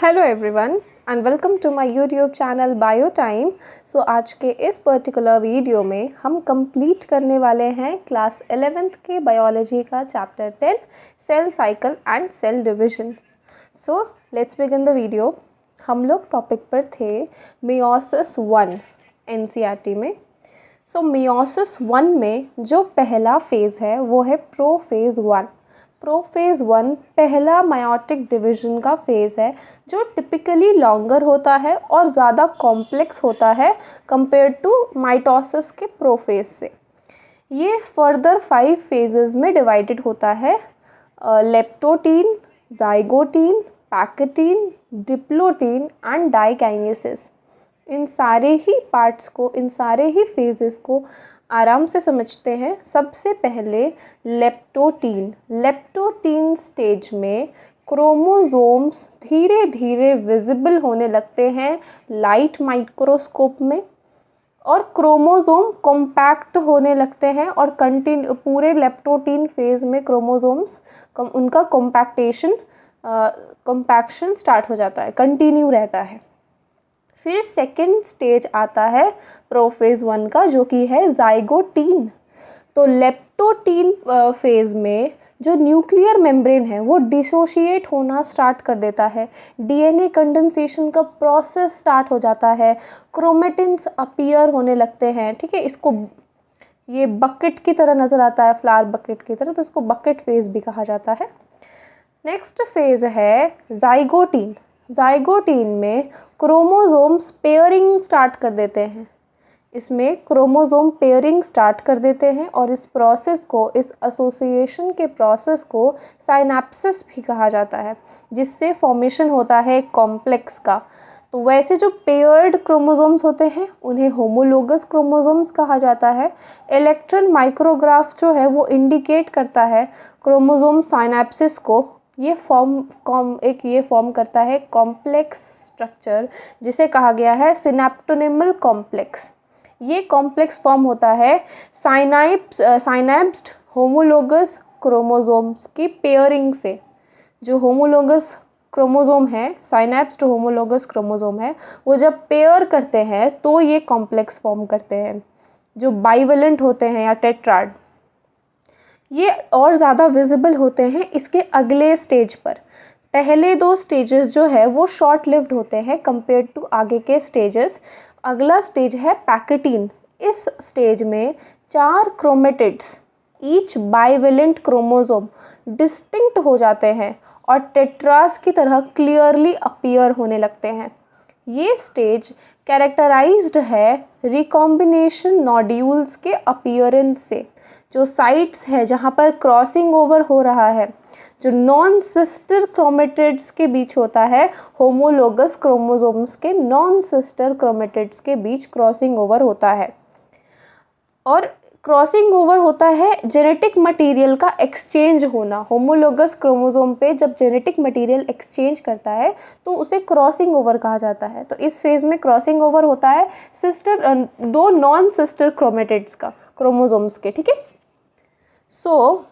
Hello everyone and welcome to my YouTube channel bio time. So आज के इस particular video में हम कंप्लीट करने वाले हैं क्लास 11th के बायोलॉजी का chapter 10 cell cycle and cell division. So let's begin the video. हम लोग टॉपिक पर थे मियोसिस 1 एनसीईआरटी में। सो मियोसिस 1 में जो पहला फेज़ है वो है प्रोफेज़ 1। प्रोफेज़ 1 पहला मायोटिक डिवीजन का फेज़ है जो टिपिकली लॉन्गर होता है और ज़्यादा कॉम्प्लेक्स होता है कंपेयर टू माइटोसिस के प्रोफेज़ से। ये फर्दर 5 फेजेस में डिवाइडेड होता है, leptotene, zygotene, pachytene, diplotene and diakinesis. इन सारे ही पार्ट्स को, इन सारे ही फेजेस को आराम से समझते हैं। सबसे पहले लेप्टोटीन स्टेज में क्रोमोसोम्स धीरे धीरे विजिबल होने लगते हैं लाइट माइक्रोस्कोप में, और क्रोमोसोम कॉम्पैक्ट होने लगते हैं और पूरे लेप्टोटीन फेज में क्रोमोसोम्स उनका कॉम्पैक्शन स्टार्ट हो जाता है, कंटिन्यू रहता है। फिर सेकेंड स्टेज आता है प्रोफेज़ 1 का, जो कि है जाइगोटीन। तो लेप्टोटीन फेज़ में जो न्यूक्लियर मेम्ब्रेन है वो डिसोशिएट होना स्टार्ट कर देता है, डीएनए कंडेंसेशन का प्रोसेस स्टार्ट हो जाता है, क्रोमेटिन्स अपीयर होने लगते हैं। ठीक है, इसको ये बकेट की तरह नज़र आता है, फ्लावर बकेट की तरह, तो इसको बकेट फेज़ भी कहा जाता है। नेक्स्ट फेज़ है जाइगोटीन। जाइगोटीन में क्रोमोसोम्स पेयरिंग स्टार्ट कर देते हैं। इसमें क्रोमोसोम पेयरिंग स्टार्ट कर देते हैं और इस प्रोसेस को, इस एसोसिएशन के प्रोसेस को साइनेप्सिस भी कहा जाता है, जिससे फॉर्मेशन होता है कॉम्प्लेक्स का। तो वैसे जो पेयर्ड क्रोमोसोम्स होते हैं उन्हें होमोलोगस क्रोमोसोम्स कहा जाता है। इलेक्ट्रॉन माइक्रोग्राफ जो है वो इंडिकेट करता है क्रोमोसोम साइनेप्सिस को। ये फॉर्म करता है कॉम्प्लेक्स स्ट्रक्चर, जिसे कहा गया है सिनेप्टोनिमल कॉम्प्लेक्स। ये कॉम्प्लेक्स फॉर्म होता है साइनेप्स्ड होमोलोगस क्रोमोसोम्स की पेयरिंग से। जो होमोलोगस क्रोमोसोम है, साइनेप्स्ड होमोलोगस क्रोमोसोम है, वो जब पेयर करते हैं तो ये कॉम्प्लेक्स फॉर्म करते हैं, जो बाइवेलेंट होते हैं या टेट्राड। ये और ज़्यादा विजिबल होते हैं इसके अगले स्टेज पर। पहले 2 स्टेजेस जो है वो शॉर्ट लिव्ड होते हैं कंपेयर टू आगे के स्टेजेस। अगला स्टेज है पैकेटीन। इस स्टेज में 4 chromatids, each bivalent chromosome, distinct हो जाते हैं और टेट्रास की तरह क्लियरली अपीयर होने लगते हैं। ये स्टेज कैरेक्टराइज्ड है रिकॉम्बिनेशन नोड्यूल्स के अपीयरेंस से। जो साइट्स है जहाँ पर क्रॉसिंग ओवर हो रहा है, जो नॉन सिस्टर क्रोमेटिड्स के बीच होता है, होमोलोगस क्रोमोसोम्स के नॉन सिस्टर क्रोमेटिड्स के बीच क्रॉसिंग ओवर होता है। और क्रॉसिंग ओवर होता है जेनेटिक मटेरियल का एक्सचेंज होना। होमोलोगस क्रोमोसोम पे जब जेनेटिक मटेरियल एक्सचेंज करता है तो उसे क्रॉसिंग ओवर कहा जाता है। तो इस फेज़ में क्रॉसिंग ओवर होता है 2 नॉन सिस्टर क्रोमेटिड्स का, क्रोमोसोम्स के। ठीक है, सो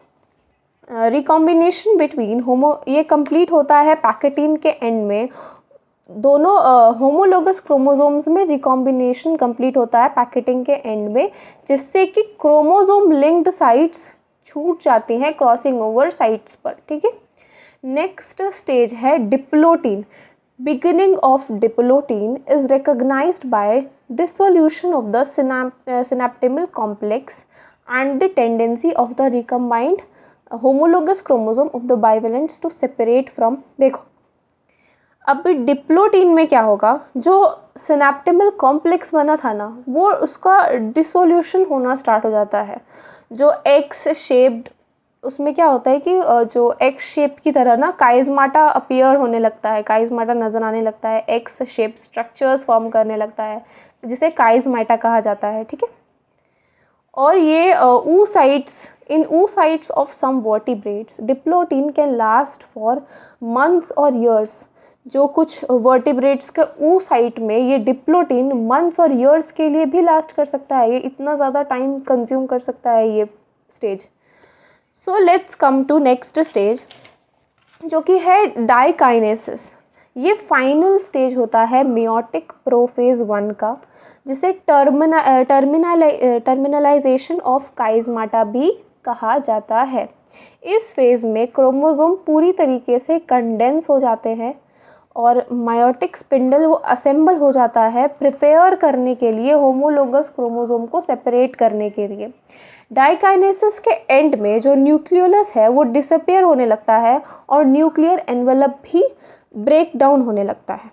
रिकॉम्बिनेशन बिटवीन ये कंप्लीट होता है पैकेटीन के एंड में। दोनों होमोलोगस क्रोमोसोम्स में रिकॉम्बिनेशन कंप्लीट होता है पैकेटिंग के एंड में, जिससे कि क्रोमोसोम लिंक्ड साइट्स छूट जाती हैं क्रॉसिंग ओवर साइट्स पर। ठीक है, नेक्स्ट स्टेज है diplotene. Beginning of diplotene is recognised by dissolution of the synaptonemal complex and the tendency of the recombined homologous chromosome of the bivalents to separate from। देखो अब diplotene में क्या होगा, जो सिनेप्टिमल कॉम्प्लेक्स बना था ना, वो उसका डिसोल्यूशन होना स्टार्ट हो जाता है। जो एक्स शेप्ड, उसमें क्या होता है कि जो एक्स शेप की तरह ना काइज़माटा अपीयर होने लगता है, काइज़माटा नज़र आने लगता है, एक्स शेप स्ट्रक्चर्स फॉर्म करने लगता है, जिसे काइज़माटा कहा जाता है। ठीक है, और ये oocytes of some vertebrates diplotene can last for months और ईयर्स। जो कुछ वर्टिब्रेट्स के oocyte में ये डिप्लोटीन मंथ्स और ईयर्स के लिए भी लास्ट कर सकता है। ये इतना ज़्यादा टाइम कंज्यूम कर सकता है ये stage. So let's come to next stage, जो कि है डाइकाइनेसिस। ये फाइनल स्टेज होता है मेयोटिक प्रोफेज 1 का, जिसे टर्मिनलाइजेशन ऑफ काइज़माटा भी कहा जाता है। इस फेज़ में क्रोमोसोम पूरी तरीके से कंडेंस हो जाते हैं और मेयोटिक स्पिंडल वो असेंबल हो जाता है प्रिपेयर करने के लिए होमोलोगस क्रोमोसोम को सेपरेट करने के लिए। डाइकाइनेसिस के एंड में जो न्यूक्लियोलस है वो डिसअपियर होने लगता है और न्यूक्लियर एनवेलप भी ब्रेक डाउन होने लगता है।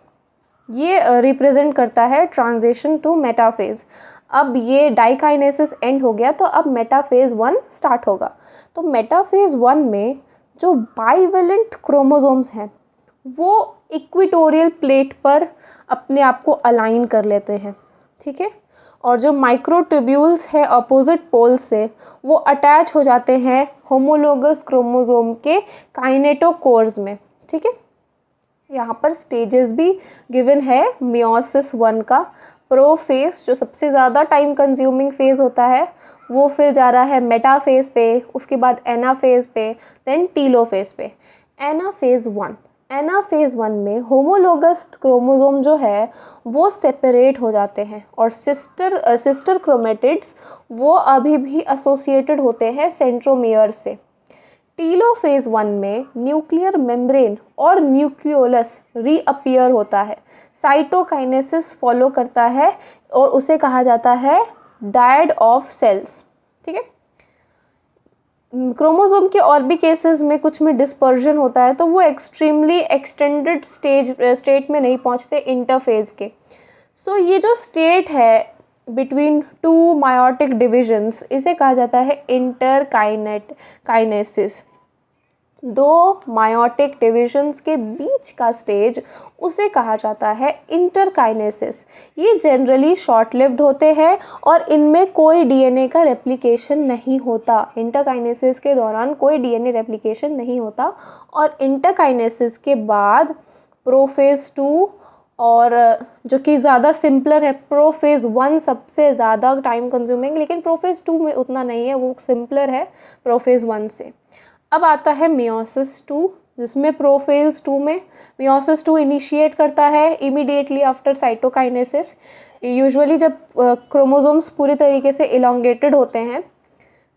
ये रिप्रेजेंट करता है ट्रांजिशन टू मेटाफेज। अब ये डाइकाइनेसिस एंड हो गया तो अब मेटाफेज 1 स्टार्ट होगा। तो मेटाफेज 1 में जो बाइवेलेंट क्रोमोसोम्स हैं वो इक्वेटोरियल प्लेट पर अपने आप को अलाइन कर लेते हैं, ठीक है, और जो माइक्रोट्यूब्यूल्स है अपोजिट पोल्स से वो अटैच हो जाते हैं होमोलोगस क्रोमोसोम के काइनेटोकोर्स में, ठीक है। यहाँ पर स्टेजेस भी गिवन है मियोसिस 1 का। प्रोफेज जो सबसे ज़्यादा टाइम कंज्यूमिंग फेज़ होता है वो फिर जा रहा है मेटाफेज पे, उसके बाद एनाफेज पे, देन टीलोफेज पे। एनाफेज 1 में होमोलोगस क्रोमोसोम जो है वो सेपरेट हो जाते हैं और सिस्टर क्रोमेटिड्स वो अभी भी एसोसिएटेड होते हैं सेंट्रोमियर से। टीलोफेज 1 में न्यूक्लियर मेम्ब्रेन और न्यूक्लियोलस रीअपियर होता है, साइटोकाइनेसिस फॉलो करता है और उसे कहा जाता है डायड ऑफ सेल्स, ठीक है। क्रोमोसोम के और भी केसेस में कुछ में डिस्पर्जन होता है तो वो एक्सट्रीमली एक्सटेंडेड स्टेट में नहीं पहुंचते इंटरफेज के। सो ये जो स्टेट है बिटवीन टू मायोटिक डिविजन्स इसे कहा जाता है इंटरकाइनेसिस। दो मायोटिक डिविजन्स के बीच का स्टेज उसे कहा जाता है इंटरकाइनेसिस। ये जनरली शॉर्ट लिव्ड होते हैं और इनमें कोई डीएनए का रेप्लिकेशन नहीं होता। इंटरकाइनेसिस के दौरान कोई डीएनए रेप्लिकेशन नहीं होता और इंटरकाइनेसिस के बाद प्रोफेज 2 और जो कि ज़्यादा सिंपलर है, प्रोफेज 1 सबसे ज़्यादा टाइम कंज्यूमिंग, लेकिन प्रोफेज 2 में उतना नहीं है, वो सिंपलर है प्रोफेज 1 से। अब आता है मियोसिस 2, जिसमें प्रोफेज 2 में मियोसिस 2 इनिशिएट करता है इमीडिएटली आफ्टर साइटोकाइनेसिस। यूजुअली जब क्रोमोसोम्स पूरी तरीके से इलोंगेटेड होते हैं।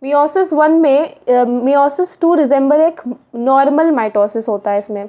मियोसिस 1 में मियोसिस 2 रिजेंबल एक नॉर्मल माइटोसिस होता है। इसमें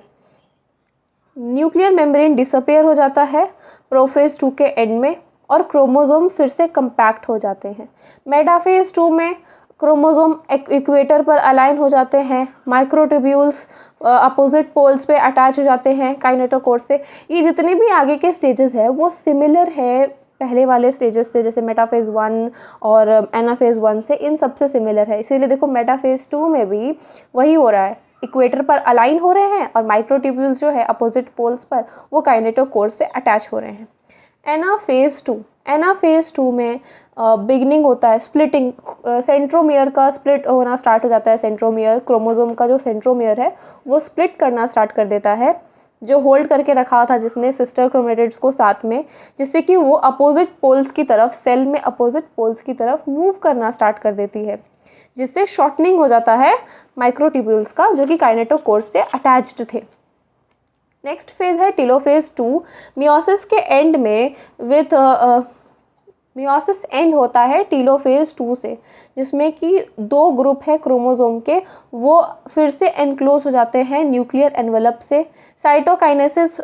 न्यूक्लियर मेम्ब्रेन डिसअपियर हो जाता है प्रोफेज 2 के एंड में और क्रोमोसोम फिर से कंपैक्ट हो जाते हैं। मेटाफेज 2 में क्रोमोसोम इक्वेटर पर अलाइन हो जाते हैं, माइक्रोट्यूब्यूल्स अपोजिट पोल्स पे अटैच हो जाते हैं काइनेटोकोर से। ये जितने भी आगे के स्टेजेस हैं वो सिमिलर है पहले वाले स्टेजेस से, जैसे मेटाफेज 1 और एनाफेज 1 से, इन सबसे सिमिलर है। इसीलिए देखो मेटाफेज 2 में भी वही हो रहा है, इक्वेटर पर अलाइन हो रहे हैं और माइक्रोट्यूब्यूल्स जो है अपोजिट पोल्स पर वो काइनेटोकोर से अटैच हो रहे हैं। एनाफेज 2 में बिगनिंग होता है स्प्लिटिंग, सेंट्रोमियर का स्प्लिट होना स्टार्ट हो जाता है। सेंट्रोमियर क्रोमोसोम का जो सेंट्रोमियर है वो स्प्लिट करना स्टार्ट कर देता है, जो होल्ड करके रखा था जिसने सिस्टर क्रोमेटिड्स को साथ में, जिससे कि वो अपोजिट पोल्स की तरफ, सेल में अपोजिट पोल्स की तरफ मूव करना स्टार्ट कर देती है, जिससे शॉर्टनिंग हो जाता है माइक्रोट्यूब्यूल्स का जो कि काइनेटोकोर से अटैच्ड थे। नेक्स्ट फेज है टीलोफेज 2। मियोसिस के एंड में मियोसिस एंड होता है टीलोफेज 2 से, जिसमें कि 2 ग्रुप है क्रोमोसोम के, वो फिर से एनक्लोज हो जाते हैं न्यूक्लियर एनवेलप से। साइटोकाइनेसिस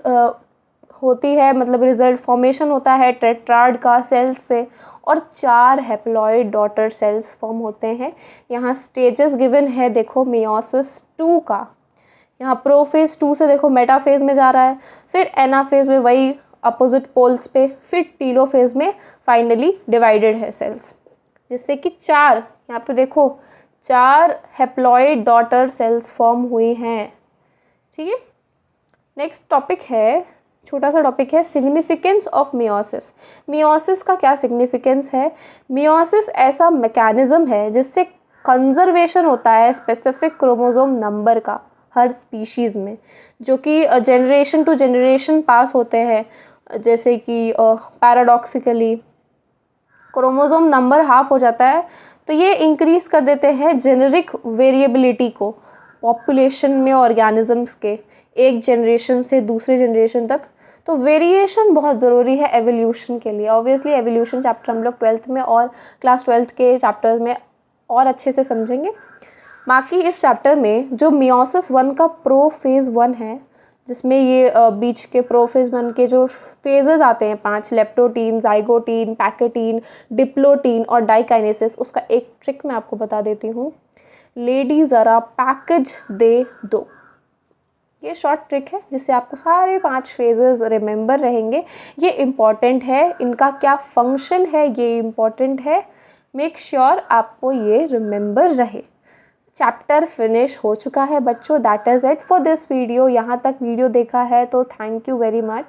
होती है, मतलब रिजल्ट फॉर्मेशन होता है टेट्राड का सेल्स से और 4 हैप्लॉइड डॉटर सेल्स फॉर्म होते हैं। यहाँ स्टेजेस गिवन है देखो मियोसिस 2 का। यहाँ प्रोफेज 2 से देखो मेटाफेज में जा रहा है, फिर एनाफेज में वही अपोजिट पोल्स पे, फिर टीलोफेज में फाइनली डिवाइडेड है सेल्स, जिससे कि 4, यहाँ पे देखो 4 हैप्लॉइड डॉटर सेल्स फॉर्म हुई हैं, ठीक है। नेक्स्ट टॉपिक है, छोटा सा टॉपिक है, सिग्निफिकेंस ऑफ मियोसिस। मियोसिस का क्या सिग्निफिकेंस है? मियोसिस ऐसा मैकेनिज्म है जिससे कंजर्वेशन होता है स्पेसिफिक क्रोमोसोम नंबर का हर स्पीशीज़ में, जो कि जनरेशन टू जनरेशन पास होते हैं। जैसे कि पैराडॉक्सिकली क्रोमोसोम नंबर हाफ हो जाता है तो ये इंक्रीज़ कर देते हैं जेनेरिक वेरिएबिलिटी को पॉपुलेशन में ऑर्गेनिजम्स के। एक जनरेशन से दूसरे जनरेशन तक। तो वेरिएशन बहुत ज़रूरी है एवोल्यूशन के लिए। ऑब्वियसली एवोल्यूशन चैप्टर हम लोग 12th में और क्लास 12th के चैप्टर में और अच्छे से समझेंगे। बाकी इस चैप्टर में जो मियोसिस 1 का प्रोफेज़ 1 है, जिसमें ये बीच के प्रोफेज़ 1 के जो फेजेस आते हैं 5, लेप्टोटीन, जाइगोटीन, पैकेटीन, डिप्लोटीन और डाइकाइनेसिस, उसका एक ट्रिक मैं आपको बता देती हूँ। लेडी ज़रा पैकेज दे दो, ये शॉर्ट ट्रिक है जिससे आपको सारे 5 फेजेस रिमेंबर रहेंगे। ये इम्पॉर्टेंट है, इनका क्या फंक्शन है ये इम्पॉर्टेंट है, मेक श्योर आपको ये रिमेंबर रहे। चैप्टर फिनिश हो चुका है बच्चों। That is it for this video. यहाँ तक वीडियो देखा है तो थैंक यू वेरी मच।